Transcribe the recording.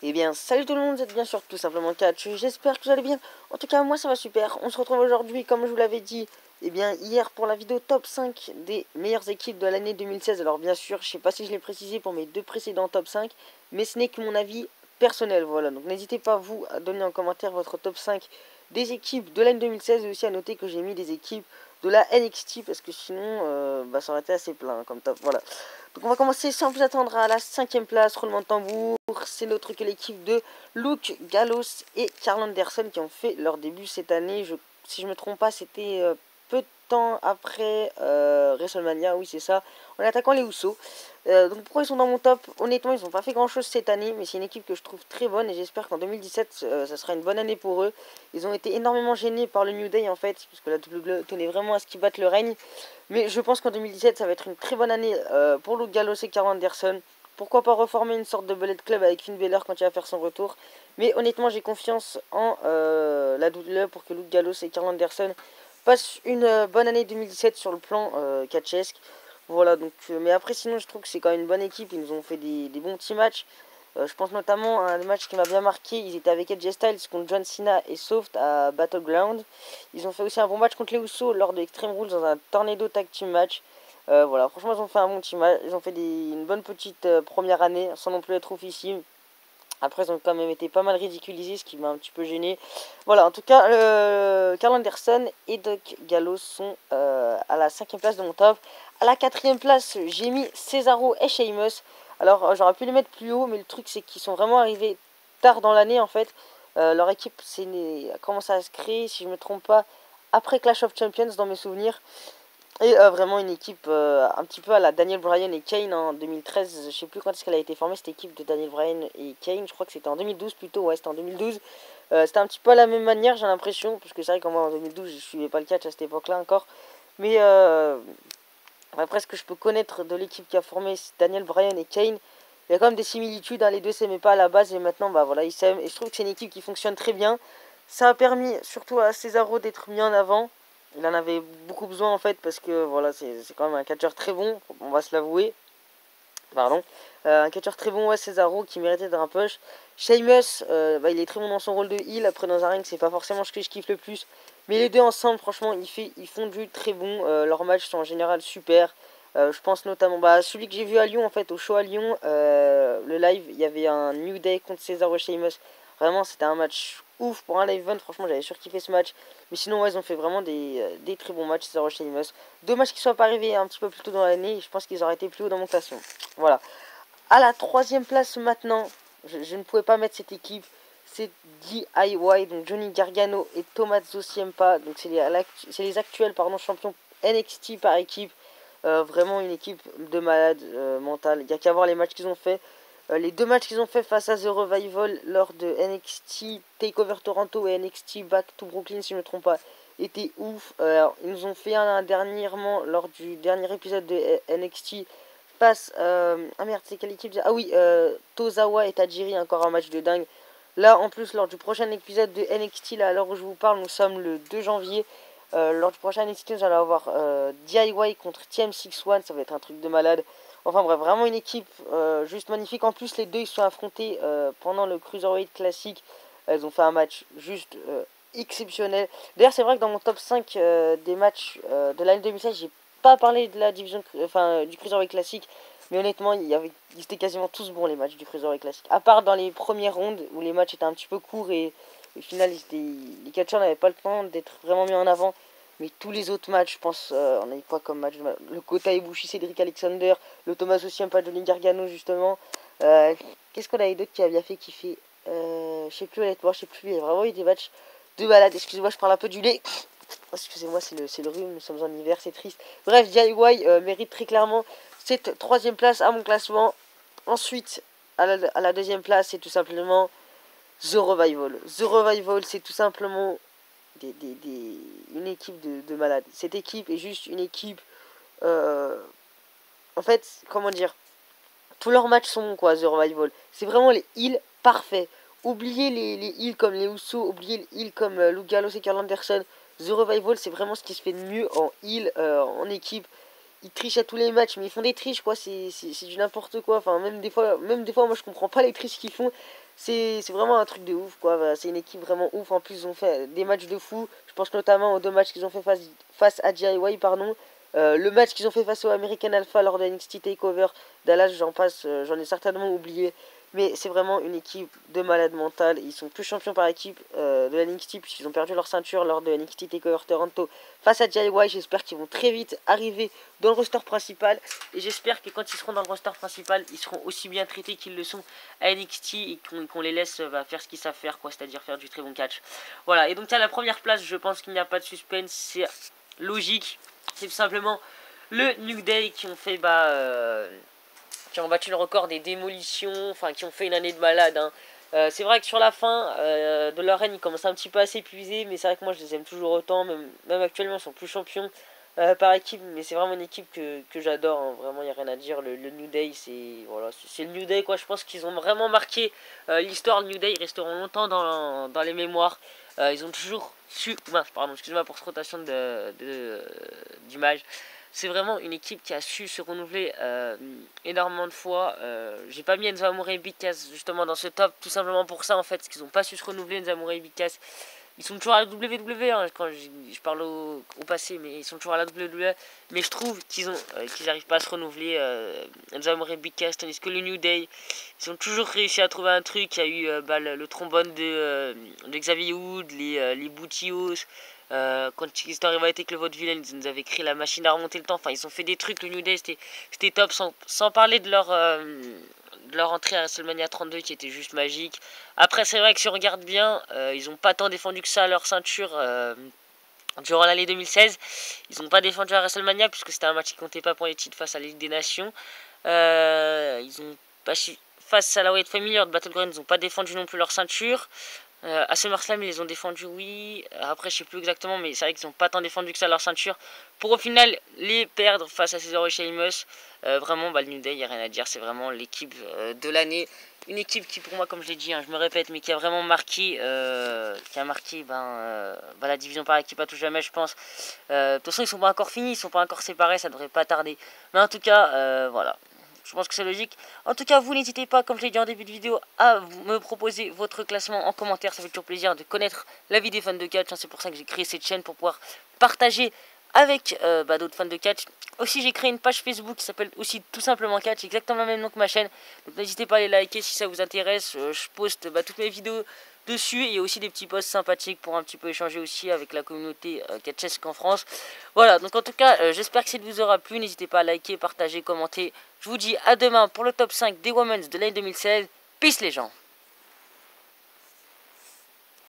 Eh bien, salut tout le monde, vous êtes bien sûr tout simplement Catch, j'espère que vous allez bien. En tout cas, moi ça va super. On se retrouve aujourd'hui, comme je vous l'avais dit, hier pour la vidéo top 5 des meilleures équipes de l'année 2016. Alors bien sûr, je sais pas si je l'ai précisé pour mes deux précédents top 5, mais ce n'est que mon avis personnel, voilà. Donc n'hésitez pas vous à donner en commentaire votre top 5 des équipes de l'année 2016 et aussi à noter que j'ai mis des équipes de la NXT parce que sinon ça aurait été assez plein comme top, voilà. Donc on va commencer sans plus attendre à la 5ème place, roulement de tambour, c'est l'autre que l'équipe de Luke Gallows et Karl Anderson qui ont fait leur début cette année. Si je me trompe pas, c'était peu de temps après WrestleMania, oui c'est ça, en attaquant les Usos. Donc pourquoi ils sont dans mon top? Honnêtement, ils n'ont pas fait grand chose cette année, mais c'est une équipe que je trouve très bonne et j'espère qu'en 2017, ça sera une bonne année pour eux. Ils ont été énormément gênés par le New Day en fait, puisque la WWE tenait vraiment à ce qu'ils battent le règne. Mais je pense qu'en 2017, ça va être une très bonne année pour Luke Gallows et Karl Anderson. Pourquoi pas reformer une sorte de Bullet Club avec Finn Balor quand il va faire son retour. Mais honnêtement, j'ai confiance en la WWE pour que Luke Gallows et Karl Anderson passent une bonne année 2017 sur le plan catchesque. Voilà, donc, mais après, sinon, je trouve que c'est quand même une bonne équipe. Ils nous ont fait des bons petits matchs. Je pense notamment à un match qui m'a bien marqué. Ils étaient avec AJ Styles contre John Cena et Soft à Battleground. Ils ont fait aussi un bon match contre les Usos lors de Extreme Rules dans un Tornado Tag Team match. Voilà, franchement, ils ont fait un bon petit match. Ils ont fait une bonne petite première année sans non plus être oufissime. Après, ils ont quand même été pas mal ridiculisés, ce qui m'a un petit peu gêné. Voilà, en tout cas, Karl Anderson et Doc Gallows sont à la 5ème place de mon top. À la 4ème place, j'ai mis Cesaro et Sheamus. Alors, j'aurais pu les mettre plus haut, mais le truc, c'est qu'ils sont vraiment arrivés tard dans l'année, en fait. Leur équipe a commencé à se créer, si je ne me trompe pas, après Clash of Champions, dans mes souvenirs. Et vraiment une équipe un petit peu à la Daniel Bryan et Kane en 2013. Je sais plus quand est-ce qu'elle a été formée cette équipe de Daniel Bryan et Kane. Je crois que c'était en 2012 plutôt. Ouais, c'était en 2012. C'était un petit peu à la même manière, j'ai l'impression. Parce que c'est vrai qu'en moi en 2012, je suivais pas le catch à cette époque-là encore. Mais après ce que je peux connaître de l'équipe qui a formé Daniel Bryan et Kane, il y a quand même des similitudes. Hein. Les deux s'aimaient pas à la base et maintenant bah voilà ils s'aiment. Et je trouve que c'est une équipe qui fonctionne très bien. Ça a permis surtout à Cesaro d'être mis en avant. Il en avait beaucoup besoin en fait parce que voilà c'est quand même un catcheur très bon, on va se l'avouer. Pardon. Un catcheur très bon, ouais, Cesaro qui méritait d'être un push. Sheamus, bah, il est très bon dans son rôle de heel. Après dans un ring c'est pas forcément ce que je kiffe le plus. Mais les deux ensemble franchement ils font du très bon. Leurs matchs sont en général super. Je pense notamment à celui que j'ai vu à Lyon en fait, au show à Lyon, le live, il y avait un New Day contre Cesaro et Sheamus. Vraiment c'était un match ouf pour un live event, franchement j'avais surkiffé ce match. Mais sinon ouais, ils ont fait vraiment des très bons matchs Cesaro et Sheamus. Dommage qu'ils soient pas arrivés un petit peu plus tôt dans l'année, je pense qu'ils auraient été plus haut dans mon classement. Voilà. À la 3ème place maintenant, je ne pouvais pas mettre cette équipe. C'est DIY, donc Johnny Gargano et Tommaso Ciampa. Donc c'est les actuels champions NXT par équipe. Vraiment une équipe de malades mentales. Il n'y a qu'à voir les matchs qu'ils ont fait. Les deux matchs qu'ils ont fait face à The Revival lors de NXT Takeover Toronto et NXT Back to Brooklyn, si je ne me trompe pas, étaient ouf. Ils nous ont fait un dernièrement lors du dernier épisode de NXT passe. Ah merde, c'est quelle équipe? Ah oui, Tozawa et Tajiri, encore un match de dingue. Là, en plus, lors du prochain épisode de NXT, là, à l'heure où je vous parle, nous sommes le 2 janvier. Lors du prochain NXT, nous allons avoir DIY contre TM61, ça va être un truc de malade. Enfin bref, vraiment une équipe juste magnifique. En plus, les deux ils se sont affrontés pendant le Cruiserweight Classic. Ils ont fait un match juste exceptionnel. D'ailleurs, c'est vrai que dans mon top 5 des matchs de l'année 2016, j'ai pas parlé de la division, enfin du Cruiserweight Classic, mais honnêtement, ils étaient quasiment tous bons les matchs du Cruiserweight Classic. À part dans les premières rondes où les matchs étaient un petit peu courts et au final, les catcheurs n'avaient pas le temps d'être vraiment mis en avant. Mais tous les autres matchs, je pense, on a eu quoi comme match? Le Kota Ibushi, Cedric Alexander, le Tommaso Ciampa, Johnny Gargano, justement. Qu'est-ce qu'on avait d'autre qui a bien fait kiffer? Je sais plus honnêtement, je sais plus. Il y a vraiment eu des matchs de balade. Excusez-moi, je parle un peu du lait. Excusez-moi, c'est le rhume, nous sommes en hiver, c'est triste. Bref, DIY mérite très clairement cette 3ème place à mon classement. Ensuite, à la 2ème place, c'est tout simplement The Revival. The Revival, c'est tout simplement une équipe de malades. Cette équipe est juste une équipe. En fait, comment dire, tous leurs matchs sont quoi, The Revival. C'est vraiment les heals parfaits. Oubliez les heals comme les Usos, oubliez les heals comme Luke Gallows et Karl Anderson. The Revival, c'est vraiment ce qui se fait de mieux en heal, en équipe. ils trichent à tous les matchs, mais ils font des triches, quoi. C'est du n'importe quoi. Enfin, même des fois, moi, je comprends pas les triches qu'ils font. C'est vraiment un truc de ouf, quoi. Voilà, c'est une équipe vraiment ouf. En plus, ils ont fait des matchs de fou. Je pense notamment aux 2 matchs qu'ils ont fait face à DIY, pardon. Le match qu'ils ont fait face au American Alpha lors de NXT TakeOver Dallas, j'en passe, j'en ai certainement oublié. Mais c'est vraiment une équipe de malade mental. Ils sont plus champions par équipe de NXT puisqu'ils ont perdu leur ceinture lors de NXT TakeOver Toronto face à DIY. J'espère qu'ils vont très vite arriver dans le roster principal. Et j'espère que quand ils seront dans le roster principal, ils seront aussi bien traités qu'ils le sont à NXT et qu'on les laisse faire ce qu'ils savent faire, quoi, c'est-à-dire faire du très bon catch. Voilà, et donc à la première place, je pense qu'il n'y a pas de suspense, c'est logique. C'est tout simplement le New Day qui ont fait qui ont battu le record des démolitions, enfin qui ont fait une année de malade. Hein. C'est vrai que sur la fin de leur règne, ils commencent un petit peu à s'épuiser, mais c'est vrai que moi je les aime toujours autant, même actuellement ils sont plus champions par équipe, mais c'est vraiment une équipe que j'adore, hein. Vraiment il n'y a rien à dire. Le New Day, c'est le New Day, quoi. Je pense qu'ils ont vraiment marqué l'histoire. Le New Day, ils resteront longtemps dans les mémoires. Ils ont toujours su, pardon, excusez-moi pour cette rotation d'image. C'est vraiment une équipe qui a su se renouveler énormément de fois. J'ai pas mis Enzo Amore et Big Cass justement dans ce top, tout simplement pour ça en fait, parce qu'ils n'ont pas su se renouveler, Enzo Amore et Big Cass. Ils sont toujours à la WWE, hein, quand je parle au passé, mais ils sont toujours à la WWE. Mais je trouve qu'ils n'arrivent pas à se renouveler, Enzo Amore et Big Cass, tandis que le New Day, ils ont toujours réussi à trouver un truc. Il y a eu le trombone de Xavier Wood, les Bootios. Quand ils étaient arrivés avec le Vaudeville, ils nous avaient créé la machine à remonter le temps. Enfin, ils ont fait des trucs. Le New Day, c'était top. Sans parler de leur entrée à WrestleMania 32 qui était juste magique. Après, c'est vrai que si on regarde bien, ils n'ont pas tant défendu que ça à leur ceinture durant l'année 2016. Ils n'ont pas défendu à WrestleMania puisque c'était un match qui comptait pas pour les titres face à la Ligue des Nations. Ils ont pas face à la Wyatt Family lors de Battleground, ils n'ont pas défendu non plus leur ceinture. À SummerSlam, ils les ont défendus, oui. Après, je sais plus exactement, mais c'est vrai qu'ils n'ont pas tant défendu que ça leur ceinture. Pour au final les perdre face à Cesaro et Sheamus. Vraiment, le New Day, il n'y a rien à dire. C'est vraiment l'équipe de l'année. Une équipe qui, pour moi, comme je l'ai dit, hein, je me répète, mais qui a vraiment marqué, la division par équipe à tout jamais, je pense. De toute façon, ils sont pas encore finis, ils sont pas encore séparés, ça devrait pas tarder. Mais en tout cas, voilà. Je pense que c'est logique. En tout cas, vous n'hésitez pas, comme je l'ai dit en début de vidéo, à me proposer votre classement en commentaire. Ça fait toujours plaisir de connaître l'avis des fans de catch. C'est pour ça que j'ai créé cette chaîne, pour pouvoir partager avec d'autres fans de catch. Aussi, j'ai créé une page Facebook qui s'appelle aussi tout simplement catch, exactement le même nom que ma chaîne. Donc n'hésitez pas à aller liker si ça vous intéresse. Je poste toutes mes vidéos dessus. Il y a aussi des petits posts sympathiques pour un petit peu échanger aussi avec la communauté catchesque en France. Voilà, donc en tout cas, j'espère que ça vous aura plu. N'hésitez pas à liker, partager, commenter. Je vous dis à demain pour le top 5 des Women's de l'année 2016. Peace les gens.